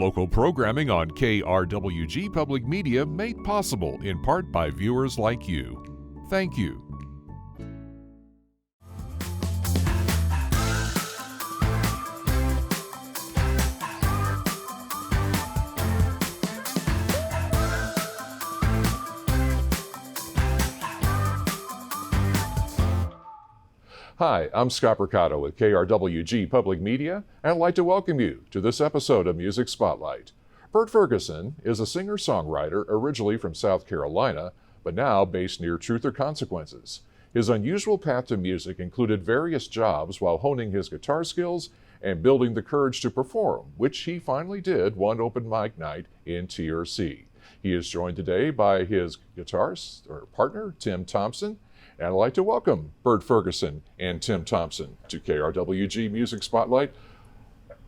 Local programming on KRWG Public Media made possible in part by viewers like you. Thank you. Hi, I'm Scott Mercado with KRWG Public Media, and I'd like to welcome you to this episode of Music Spotlight. Burt Ferguson is a singer-songwriter originally from South Carolina, but now based near Truth or Consequences. His unusual path to music included various jobs while honing his guitar skills and building the courage to perform, which he finally did one open mic night in TRC. He is joined today by his guitarist or partner, Tim Thompson. And I'd like to welcome Burt Ferguson and Tim Thompson to KRWG Music Spotlight.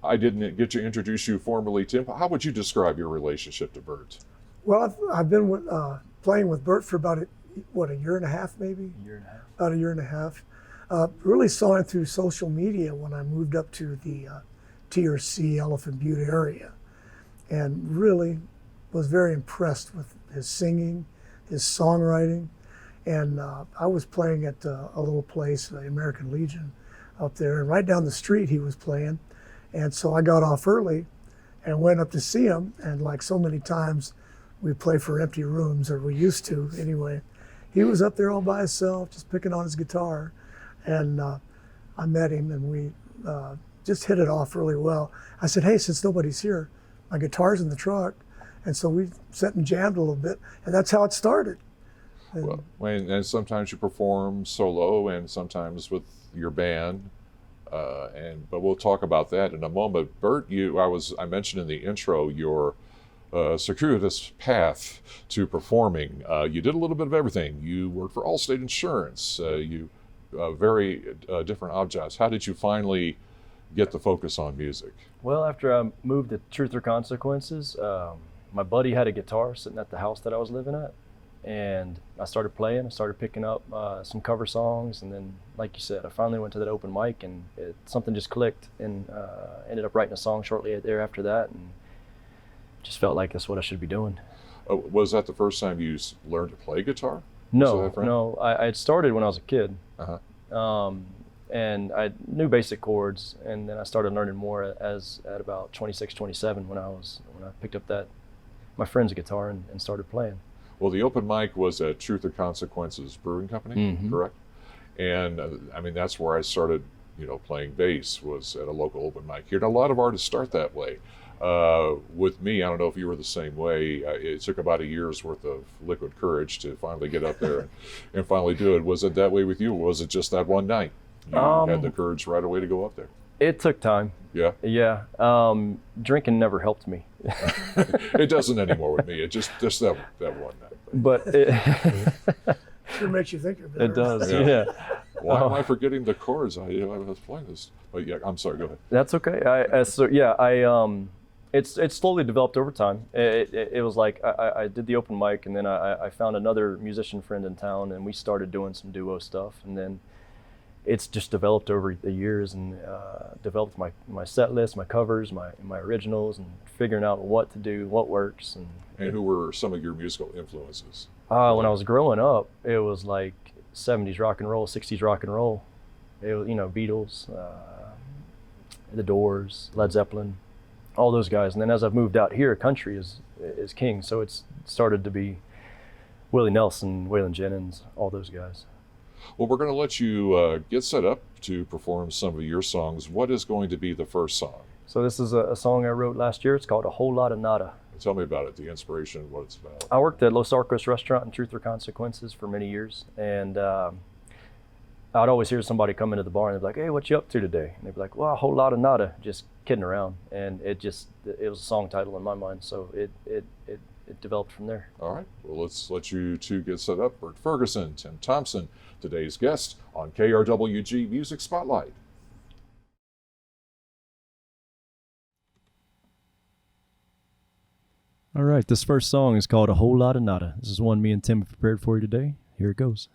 I didn't get to introduce you formally, Tim. How would you describe your relationship to Burt? Well, I've been playing with Burt for about a year and a half, maybe? About a year and a half. Really saw it through social media when I moved up to the TRC Elephant Butte area, and really was very impressed with his singing, his songwriting. And I was playing at a little place, the American Legion up there, and right down the street he was playing. And so I got off early and went up to see him, and like so many times we play for empty rooms, or we used to anyway. He was up there all by himself, just picking on his guitar. And I met him, and we just hit it off really well. I said, hey, since nobody's here, my guitar's in the truck. And so we sat and jammed a little bit, and that's how it started. Well, and sometimes you perform solo and sometimes with your band, but we'll talk about that in a moment. Burt, I mentioned in the intro your circuitous path to performing. You did a little bit of everything. You worked for Allstate Insurance. You very different objects. How did you finally get the focus on music? Well, after I moved to Truth or Consequences, my buddy had a guitar sitting at the house that I was living at. And I started playing, I started picking up some cover songs, and then, like you said, I finally went to that open mic, and something just clicked, and ended up writing a song shortly thereafter that, and just felt like that's what I should be doing. Was that the first time you learned to play guitar? No. I had started when I was a kid, and I knew basic chords, and then I started learning more at about 26, 27 when I picked up my friend's guitar and started playing. Well, the open mic was at Truth or Consequences Brewing Company, correct? And that's where I started, playing bass, was at a local open mic here. And a lot of artists start that way. With me, I don't know if you were the same way. It took about a year's worth of liquid courage to finally get up there and finally do it. Was it that way with you, or was it just that one night? You had the courage right away to go up there? It took time. Yeah? Yeah. Drinking never helped me. It doesn't anymore with me. It just that one night. But it sure makes you think you're better. It does, yeah. Why am I forgetting the chords? I was playing this. But yeah, I'm sorry, go ahead. That's okay. It slowly developed over time. It was like I did the open mic, and then I found another musician friend in town, and we started doing some duo stuff, and then it's just developed over the years, and developed my set list, my covers, my originals, and figuring out what to do, what works. And who were some of your musical influences? When I was growing up, it was like 70s rock and roll, 60s rock and roll. It was, Beatles, The Doors, Led Zeppelin, all those guys. And then as I've moved out here, country is king. So it's started to be Willie Nelson, Waylon Jennings, all those guys. Well, we're going to let you get set up to perform some of your songs. What is going to be the first song? So this is a song I wrote last year. It's called A Whole Lotta Nada. Tell me about it, the inspiration, what it's about. I worked at Los Arcos Restaurant in Truth or Consequences for many years. And I'd always hear somebody come into the bar and they'd be like, hey, what you up to today? And they'd be like, well, a whole lot of nada, just kidding around. And it was a song title in my mind. So it developed from there. All right, well, let's let you two get set up. Burt Ferguson, Tim Thompson, today's guest on KRWG Music Spotlight. All right, this first song is called A Whole Lotta Nada. This is one me and Tim have prepared for you today. Here it goes.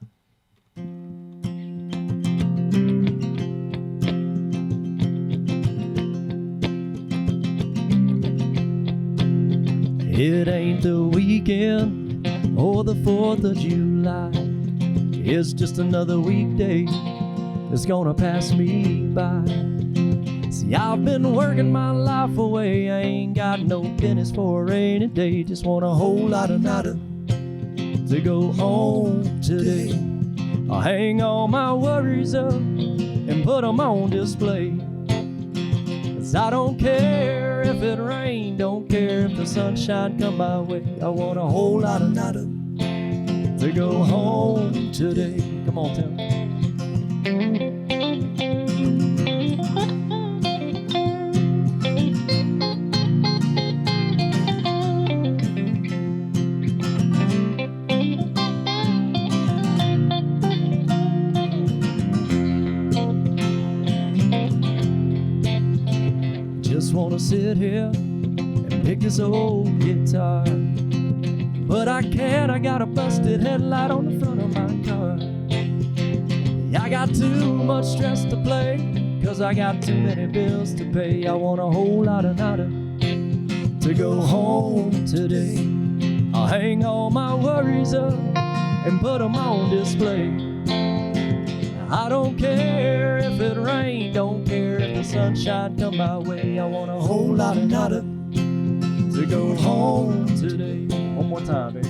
It ain't the weekend or the 4th of July. It's just another weekday that's gonna pass me by. See, I've been working my life away. I ain't got no pennies for a rainy day. Just want a whole lot of nada to go home today. I'll hang all my worries up and put them on display. 'Cause I don't care if it rain, don't care if the sunshine come my way. I want a whole lot of nada to go home today. Come on, Tim. Just wanna sit here and pick this old guitar, but I can't, I got a busted headlight on the front of my car. I got too much stress to play, 'cause I got too many bills to pay. I want a whole lot of nada to go home today. I'll hang all my worries up and put them on display. I don't care if it rain, don't care if the sunshine come my way. I want a whole lot of nada to go home today. One more time, baby.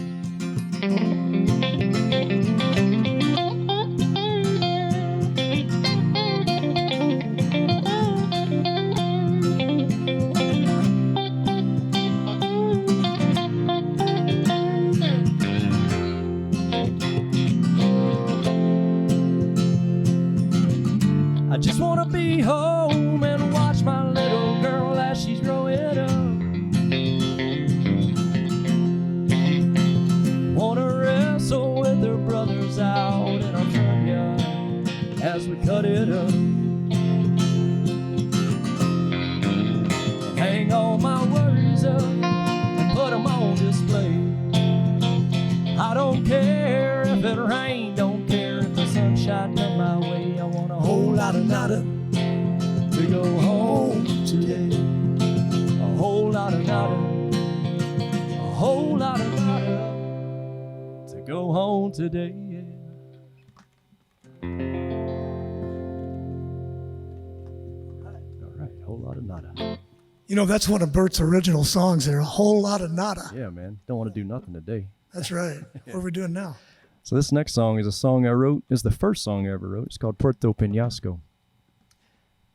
I just wanna be home and watch my little girl as she's growing up. Wanna wrestle with her brothers out in our front yard as we cut it up. Hang all my worries up and put them on display. I don't care if it rain, don't care if the sunshine come my way. I want a whole lot of nada to go home today. A whole lot of nada, a whole lot of nada to go home today. All right, whole lot of nada. You know, that's one of Burt's original songs there, a whole lot of nada. Yeah, man, don't want to do nothing today. That's right. What are we doing now? So this next song is a song I wrote. It's the first song I ever wrote. It's called Puerto, Peñasco.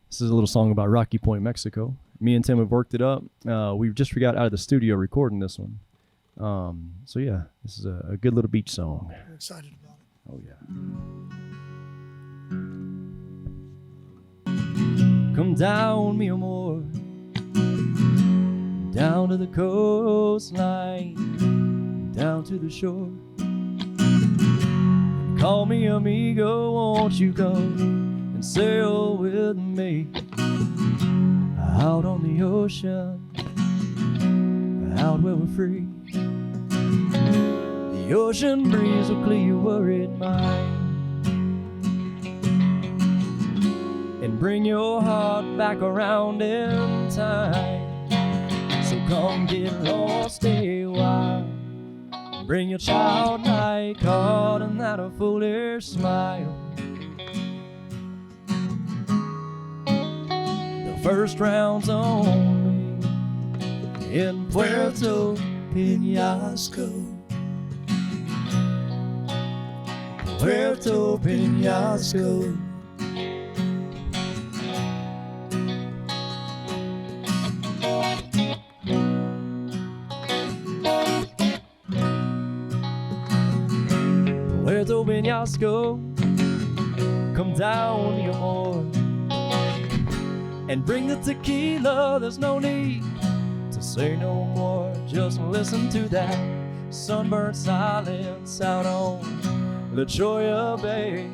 This is a little song about Rocky Point, Mexico. Me and Tim have worked it up. We just got out of the studio recording this one. So yeah, this is a good little beach song. I'm excited about it. Oh yeah. Come down, mi amor, down to the coastline, down to the shore. Call me amigo, won't you come and sail with me out on the ocean, out where we're free. The ocean breeze will clear your worried mind and bring your heart back around in time. So come get lost a while, bring your childlike heart and that a foolish smile. The first round's on me in Puerto, Peñasco. Puerto, Peñasco. Puerto Peñasco, come down, mi amor, and bring the tequila. There's no need to say no more. Just listen to that sunburned silence out on La Jolla Bay.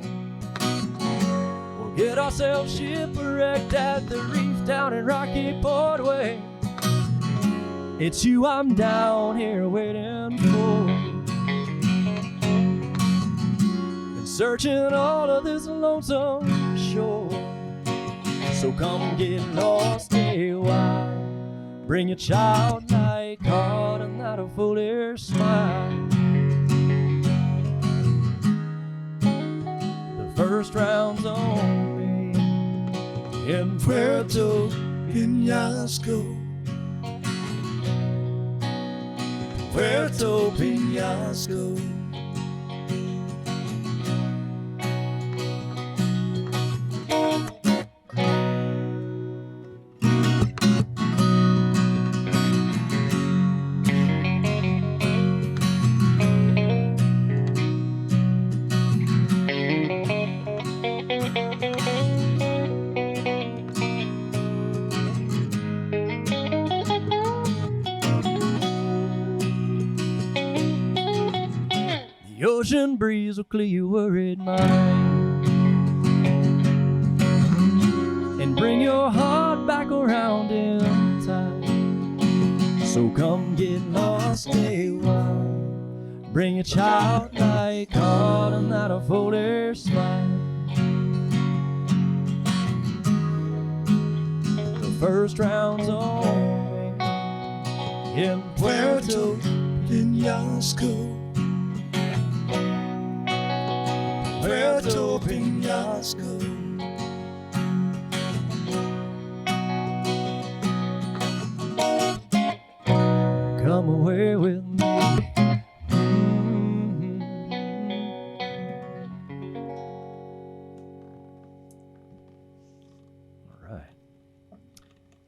We'll get ourselves shipwrecked at the reef down in Rocky Point Way. It's you I'm down here waiting for, searching all of this lonesome shore. So come get lost a while, bring your childlike like caught in that a foolish smile. The first round's on me in Puerto, Peñasco, Puerto Peñasco. The ocean breeze will clear your worried mind and bring your heart back around in time. So come get lost a while. Bring your childlike heart and that a foolish smile. The first round's on me in Puerto Peñasco, Puerto Peñasco. Come away with me.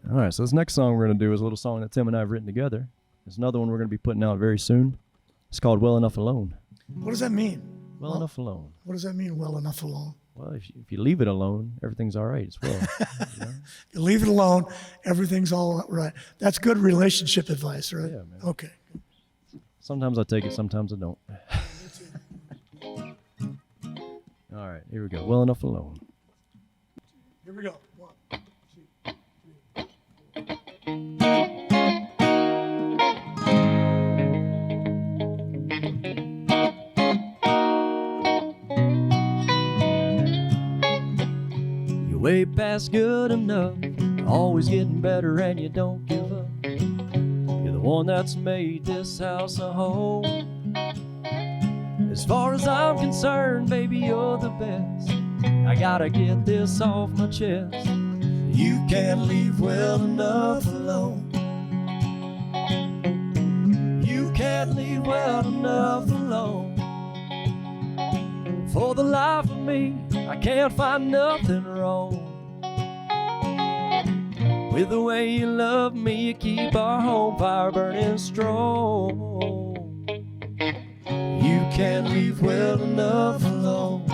All right, so this next song we're going to do is a little song that Tim and I have written together. There's another one we're going to be putting out very soon. It's called Well Enough Alone. What does that mean? Well enough alone. What does that mean, well enough alone? Well, if you leave it alone, everything's all right as well. You know? You leave it alone, everything's all right. That's good relationship advice, right? Yeah, man. Okay. Sometimes I take it, sometimes I don't. All right, here we go. Well enough alone. Here we go. 1, 2, 3. Way past good enough, always getting better and you don't give up. You're the one that's made this house a home. As far as I'm concerned, baby, you're the best. I gotta get this off my chest. You can't leave well enough alone. You can't leave well enough alone. For the life of me, I can't find nothing wrong with the way you love me. You keep our home fire burning strong. You can't leave well enough alone.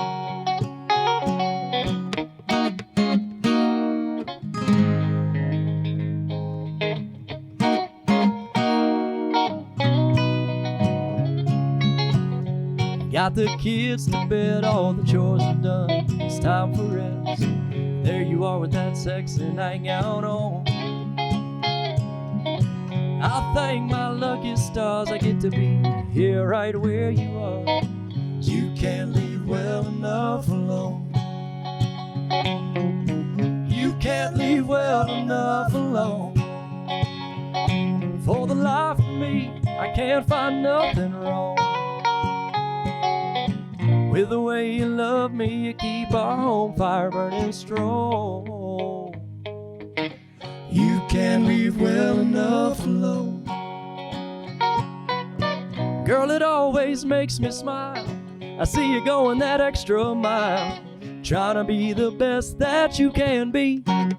Got the kids to bed, all the chores are done. It's time for rest. There you are with that sexy hangout on. I thank my lucky stars I get to be here right where you are. You can't leave well enough alone. You can't leave well enough alone. For the life of me, I can't find nothing wrong with the way you love me. You keep our home fire burning strong. You can't leave well enough alone. Girl, it always makes me smile. I see you going that extra mile, trying to be the best that you can be. I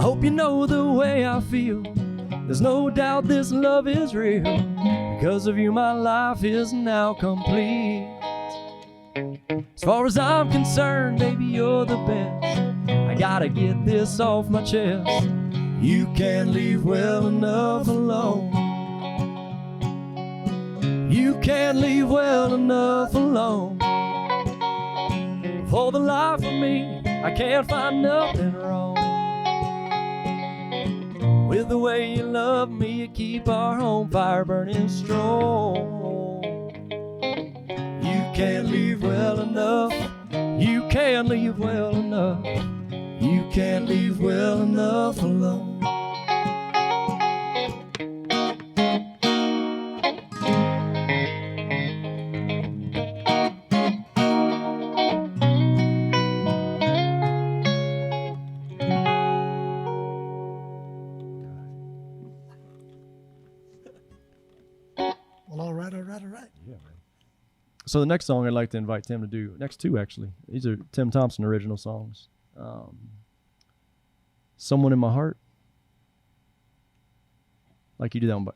hope you know the way I feel. There's no doubt this love is real. Because of you, my life is now complete. As far as I'm concerned, baby, you're the best. I gotta get this off my chest. You can't leave well enough alone. You can't leave well enough alone. For the life of me, I can't find nothing wrong with the way you love me. You keep our home fire burning strong. You can't leave well enough. You can't leave well enough. You can't leave well enough alone. right, all right, all right. Yeah, man. So the next song I'd like to invite Tim to do, next two actually, these are Tim Thompson original songs. Someone in My Heart. Like you do that one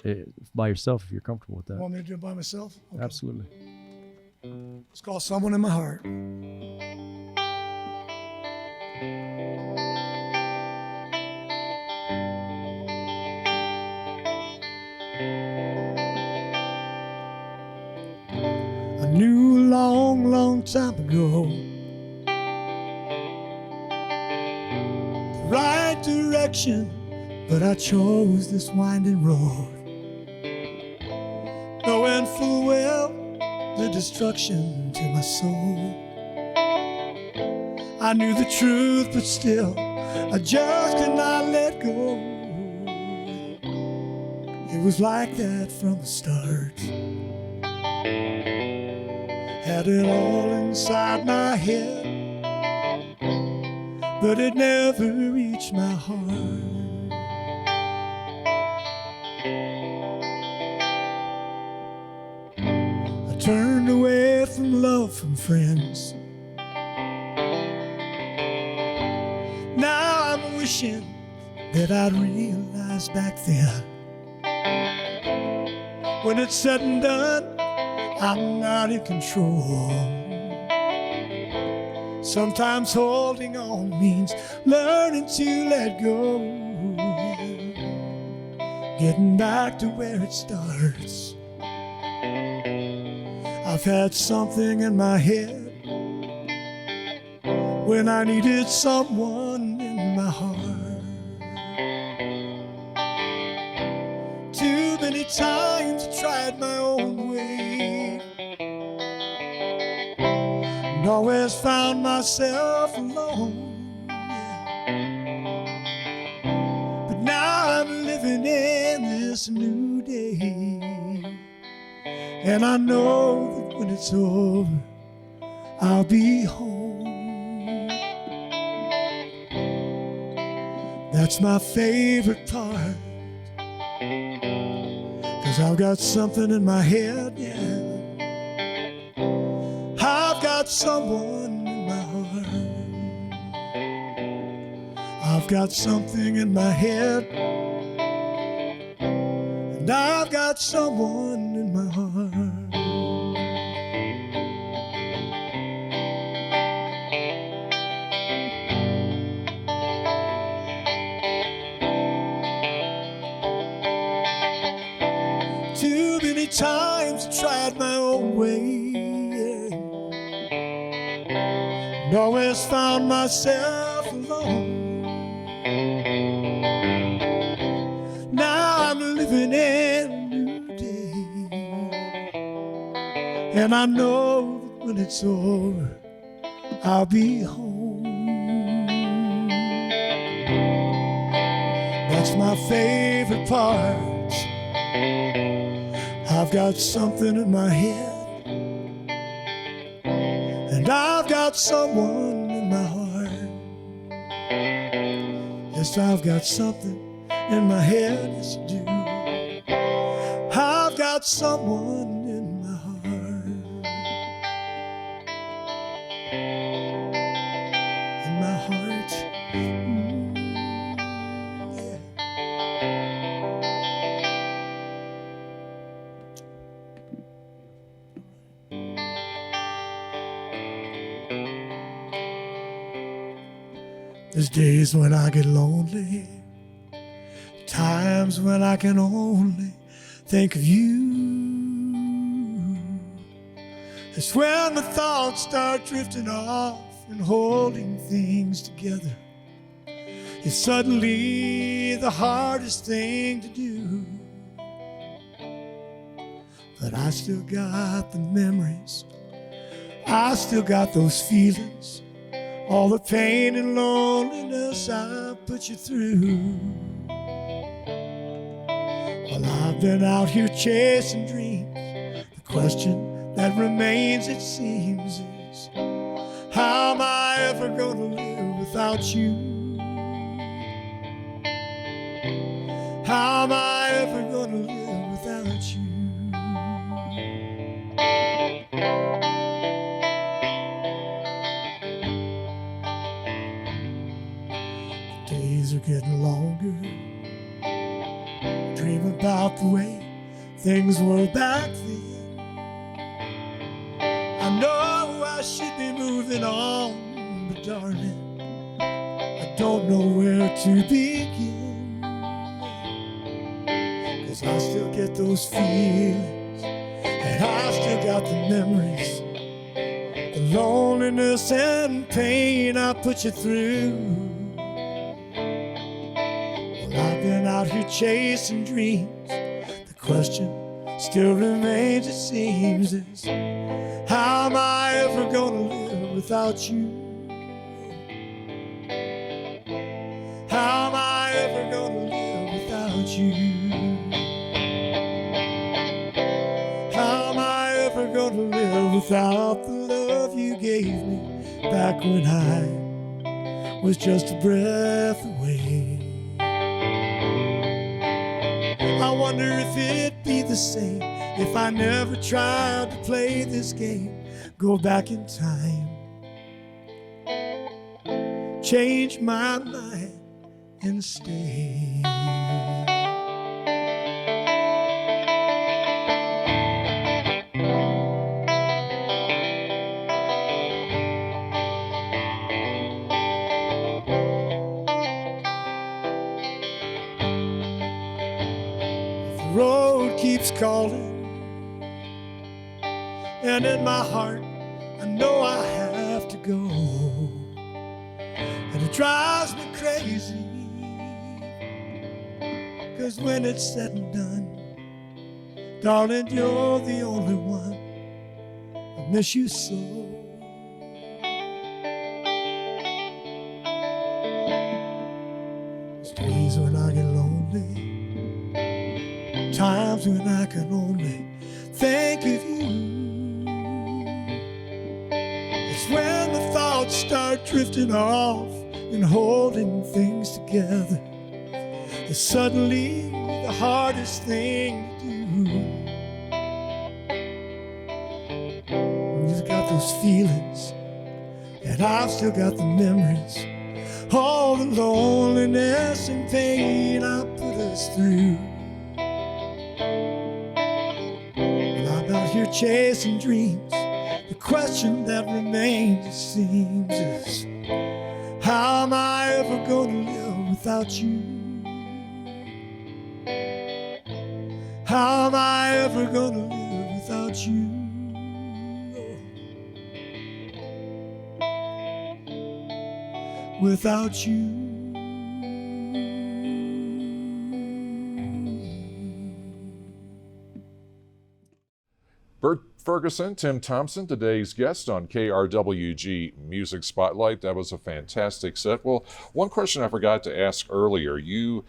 by yourself if you're comfortable with that. Want me to do it by myself? Okay. Absolutely. It's called Someone in My Heart. I knew a long, long time ago the right direction, but I chose this winding road, knowing full well the destruction to my soul. I knew the truth, but still I just could not let go. It was like that from the start. Had it all inside my head, but it never reached my heart. I turned away from love, from friends. Now I'm wishing that I'd realized back then, when it's said and done, I'm not in control. Sometimes holding on means learning to let go, getting back to where it starts. I've had something in my head when I needed someone in my heart. Too many times I tried my own way, and always found myself alone. But now I'm living in this new day, and I know that when it's over, I'll be home. That's my favorite part, 'cause I've got something in my head, yeah. I've got someone in my heart. I've got something in my head, and I've got someone in my heart. Too many times I tried my own way, yeah, and always found myself alone. Now I'm living in a new day, and I know that when it's over, I'll be home. That's my favorite part. I've got something in my head, and I've got someone in my heart. Yes, I've got something in my head, yes I do. I've got someone in my heart. In my heart. Yeah. There's days when I get lonely, times when I can only think of you. It's when the thoughts start drifting off and holding things together. It's suddenly the hardest thing to do. But I still got the memories, I still got those feelings, all the pain and loneliness I put you through. While I've been out here chasing dreams, the question that remains, it seems, is how am I ever gonna live without you? How am I ever gonna live without you? Dream about the way things were back then. I know I should be moving on, but darling, I don't know where to begin. 'Cause I still get those feelings, and I still got the memories, the loneliness and pain I put you through. Well, I've been out here chasing dreams. The question still remains, it seems, is how am I ever gonna live without you? How am I ever gonna live without you? How am I ever gonna live without the love you gave me back when I was just a breath away? I wonder if it'd be the same if I never tried to play this game, go back in time, change my mind and stay. The road keeps calling, and in my heart I know I have to go, and it drives me crazy, 'cause when it's said and done, darling, you're the only one. I miss you so. There's days when I get lonely, times when I can only think of you. It's when the thoughts start drifting off and holding things together, it's suddenly the hardest thing to do. You've got those feelings, and I've still got the memories, all the loneliness and pain I put us through. And I'm out here chasing dreams. The question that remains, it seems, is how am I ever gonna live without you? How am I ever gonna live without you? Without you. Burt Ferguson, Tim Thompson, today's guest on KRWG Music Spotlight. That was a fantastic set. Well, one question I forgot to ask earlier. You,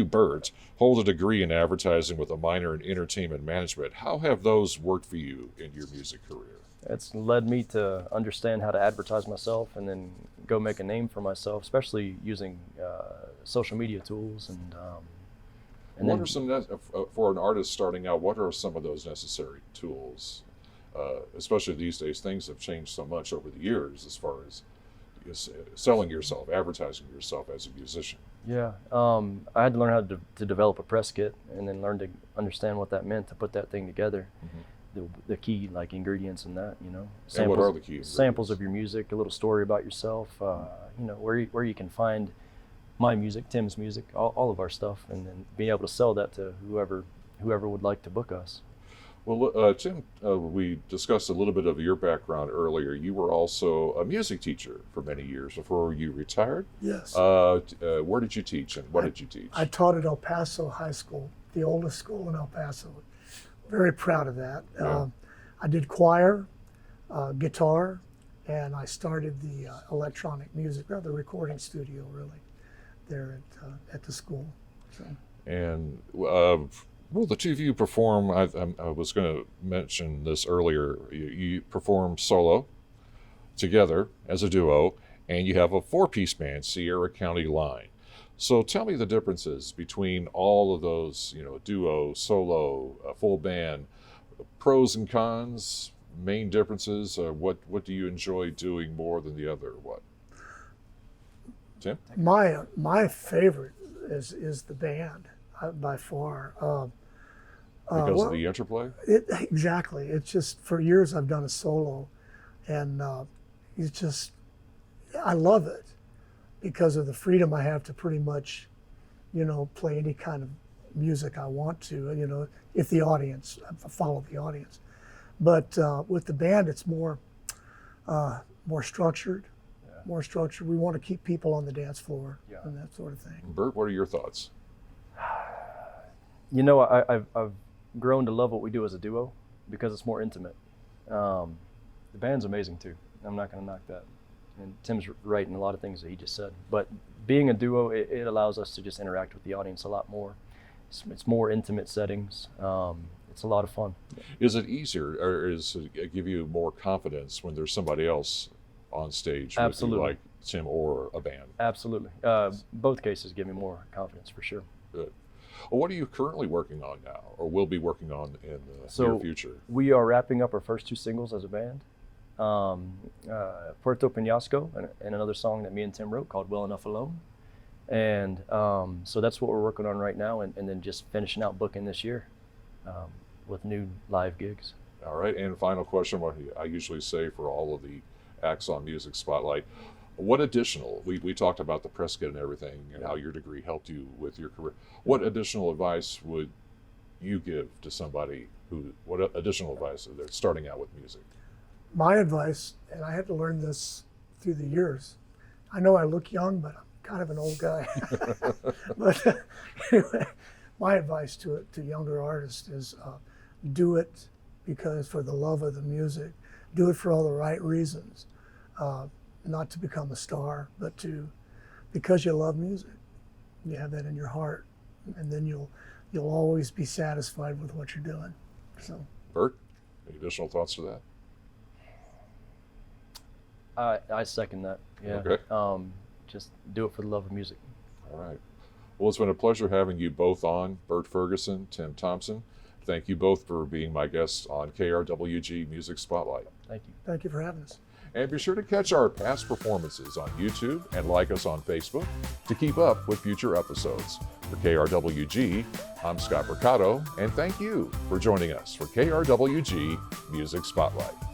Burt, hold a degree in advertising with a minor in entertainment management. How have those worked for you in your music career? It's led me to understand how to advertise myself and then go make a name for myself, especially using social media tools. And what are some, for an artist starting out, what are some of those necessary tools? Especially these days, things have changed so much over the years as far as selling yourself, advertising yourself as a musician. Yeah, I had to learn how to develop a press kit, and then learn to understand what that meant to put that thing together. Mm-hmm. The key ingredients in that, samples, and what are the key ingredients? Samples of your music, a little story about yourself, where you can find my music, Tim's music, all of our stuff, and then being able to sell that to whoever would like to book us. Well, Tim, we discussed a little bit of your background earlier. You were also a music teacher for many years before you retired. Yes. Where did you teach, and what did you teach? I taught at El Paso High School, the oldest school in El Paso. Very proud of that. Yeah. I did choir, guitar, and I started the electronic music, or the recording studio, really, there at the school. So. And well, the two of you perform. I was going to mention this earlier. You perform solo, together as a duo, and you have a four-piece band, Sierra County Line. So tell me the differences between all of those, duo, solo, full band, pros and cons, main differences. What do you enjoy doing more than the other? What? Tim? My favorite is the band by far. Because of the interplay? Exactly. It's just, for years I've done a solo, and it's just, I love it because of the freedom I have to pretty much, play any kind of music I want to, if the audience, follow the audience. But with the band, it's more structured. Yeah. More structured. We want to keep people on the dance floor and that sort of thing. Burt, what are your thoughts? I've grown to love what we do as a duo because it's more intimate. The band's amazing too. I'm not going to knock that. And Tim's right in a lot of things that he just said. But being a duo, it allows us to just interact with the audience a lot more. It's more intimate settings. It's a lot of fun. Is it easier, or does it give you more confidence when there's somebody else on stage Absolutely. with you, like Tim or a band? Absolutely. Both cases give me more confidence for sure. Good. Well, what are you currently working on now, or will be working on in the near future? We are wrapping up our first 2 singles as a band. Puerto, Peñasco, and another song that me and Tim wrote called Well Enough Alone. And so that's what we're working on right now, and then just finishing out booking this year with new live gigs. All right, and final question, what I usually say for all of the acts on Music Spotlight, what additional, we talked about the press kit and everything and how your degree helped you with your career. What additional advice would you give to somebody what additional advice if they're starting out with music? My advice, and I had to learn this through the years. I know I look young, but I'm kind of an old guy. But anyway, my advice to younger artists is do it because for the love of the music, do it for all the right reasons, not to become a star, but because you love music. You have that in your heart, and then you'll always be satisfied with what you're doing. So, Burt, any additional thoughts to that? I second that. Yeah. Okay. Just do it for the love of music. All right. Well, it's been a pleasure having you both on, Burt Ferguson, Tim Thompson. Thank you both for being my guests on KRWG Music Spotlight. Thank you. thank you for having us. And be sure to catch our past performances on YouTube and like us on Facebook to keep up with future episodes. For KRWG, I'm Scott Mercado, and thank you for joining us for KRWG Music Spotlight.